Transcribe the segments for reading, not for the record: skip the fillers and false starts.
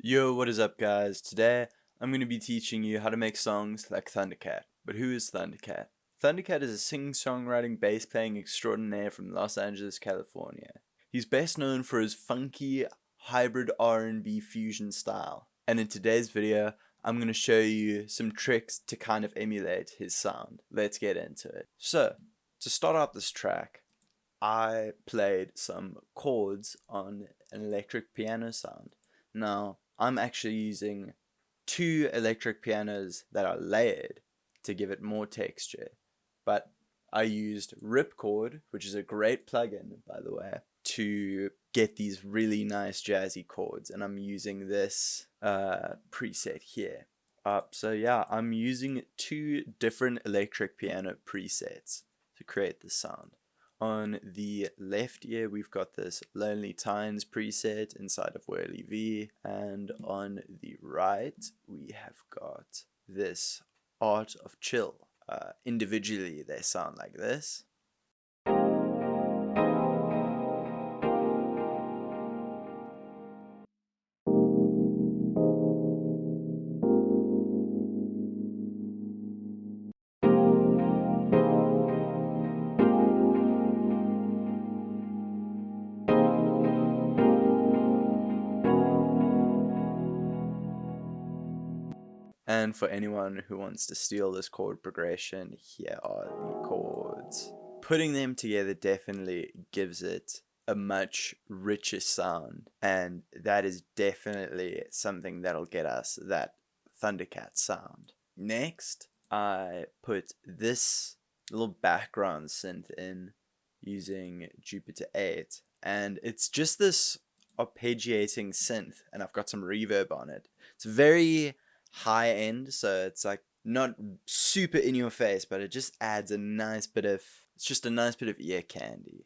Yo, what is up guys? Today I'm going to be teaching you how to make songs like Thundercat. But who is Thundercat? Thundercat is a sing-songwriting bass playing extraordinaire from Los Angeles, California. He's best known for his funky hybrid R&B fusion style. And in today's video, I'm going to show you some tricks to kind of emulate his sound. Let's get into it. So, to start out this track, I played some chords on an electric piano sound. Now, I'm actually using two electric pianos that are layered to give it more texture. But I used Ripchord, which is a great plugin, by the way, to get these really nice jazzy chords. And I'm using this preset here. So yeah, I'm using two different electric piano presets to create the sound. On the left ear, we've got this Lonely Tines preset inside of Whirly V, and on the right, we have got this Art of Chill. Individually, they sound like this. And for anyone who wants to steal this chord progression, here are the chords. Putting them together definitely gives it a much richer sound, and that is definitely something that'll get us that Thundercat sound. Next, I put this little background synth in using Jupiter 8, and it's just this arpeggiating synth, and I've got some reverb on it. It's very high end, so it's like not super in your face, but it just adds a nice bit of, it's just a nice bit of ear candy.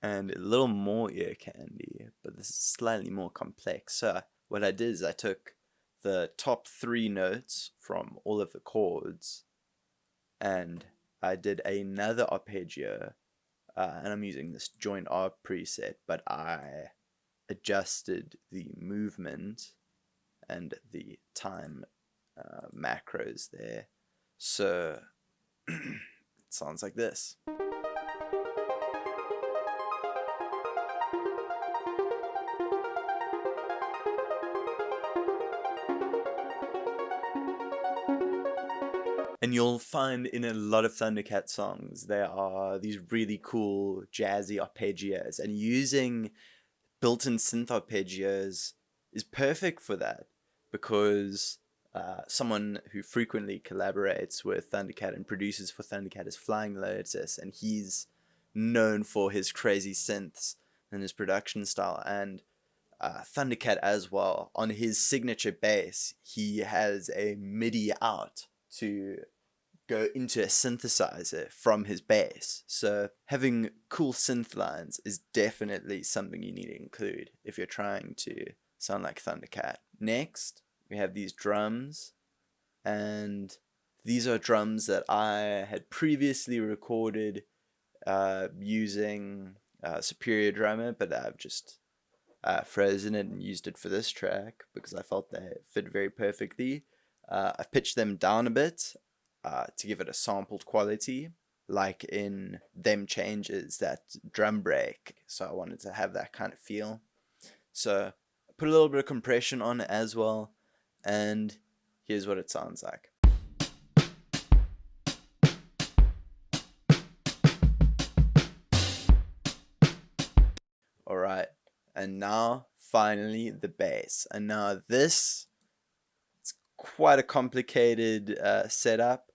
And a little more ear candy, but this is slightly more complex. So what I did is I took the top three notes from all of the chords and I did another arpeggio, and I'm using this joint arp preset, but I adjusted the movement and the time macros there, so it sounds like this. And you'll find in a lot of Thundercat songs there are these really cool jazzy arpeggios, and using built-in synth arpeggios is perfect for that, because someone who frequently collaborates with Thundercat and produces for Thundercat is Flying Lotus, and he's known for his crazy synths and his production style. And Thundercat as well, on his signature bass, he has a MIDI out to go into a synthesizer from his bass. So having cool synth lines is definitely something you need to include if you're trying to sound like Thundercat. Next, we have these drums, and these are drums that I had previously recorded using Superior Drummer, but I've just frozen it and used it for this track because I felt they fit very perfectly. I've pitched them down a bit to give it a sampled quality, like in Them Changes, that drum break. So I wanted to have that kind of feel. So I put a little bit of compression on it as well, and here's what it sounds like. Alright, and now finally the bass. And now this, it's quite a complicated setup.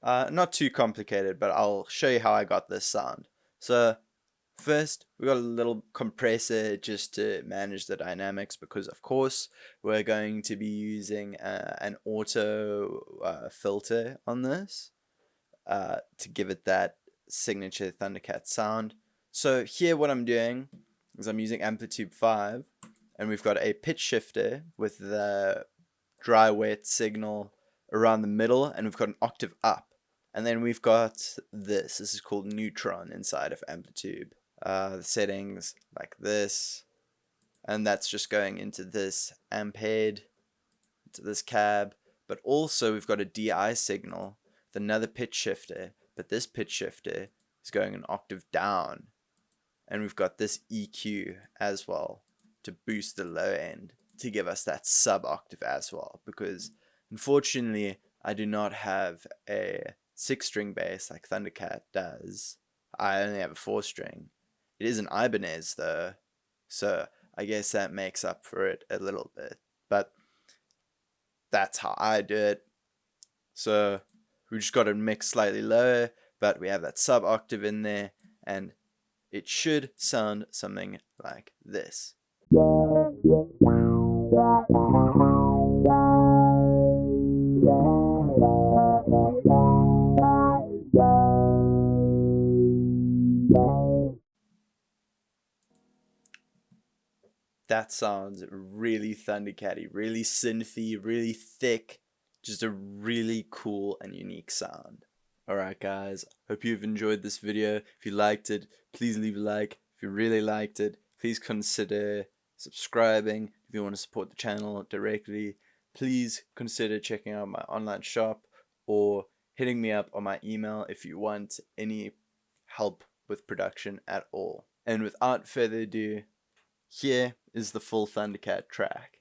Not too complicated, but I'll show you how I got this sound. So first, we got a little compressor just to manage the dynamics, because of course we're going to be using an auto filter on this to give it that signature Thundercat sound. So here what I'm doing is I'm using amplitude 5, and we've got a pitch shifter with the dry wet signal around the middle, and we've got an octave up, And then we've got this. This is called Neutron inside of Amplitude. The settings like this. And that's just going into this amp head, into this cab. But also we've got a DI signal with another pitch shifter. But this pitch shifter is going an octave down. And we've got this EQ as well to boost the low end to give us that sub octave as well. Because unfortunately, I do not have a 6-string bass like Thundercat does. I only have a 4-string. It is an Ibanez though, so I guess that makes up for it a little bit. But that's how I do it. So we just got to mix slightly lower, but we have that sub octave in there, and it should sound something like this. That sounds really Thundercat-y, really synthy, really thick, just a really cool and unique sound. Alright guys, hope you've enjoyed this video. If you liked it, please leave a like. If you really liked it, please consider subscribing. If you want to support the channel directly, please consider checking out my online shop or hitting me up on my email if you want any help with production at all. And without further ado, here is the full Thundercat track.